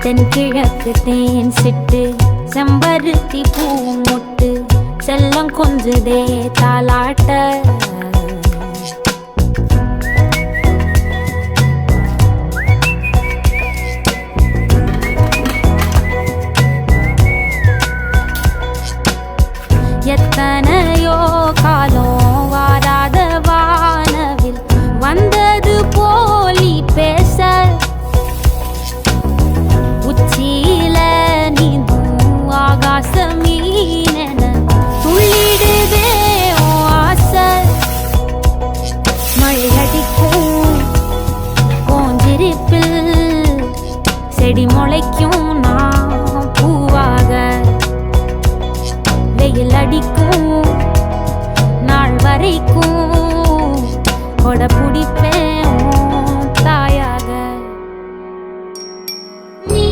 தென்கிழக்கு தேன் சிட்டு செம்பருத்தி பூ முட்டு செல்லம் கொஞ்சுதே தாலாட்ட எத்தனையோ காலம் வாராத வானவில் வந்தது போலி பேச உச்சியில நீந்தும் ஆகாச மீனென துள்ளிடுதே ஆசை மழையடிக்கும் போஞ்சிரிப்பில் செடி முளைக்கும் நான் பூவாக வெயில் அடிக்கும் நாள் வரைக்கும் கொடை பிடிப்பேன்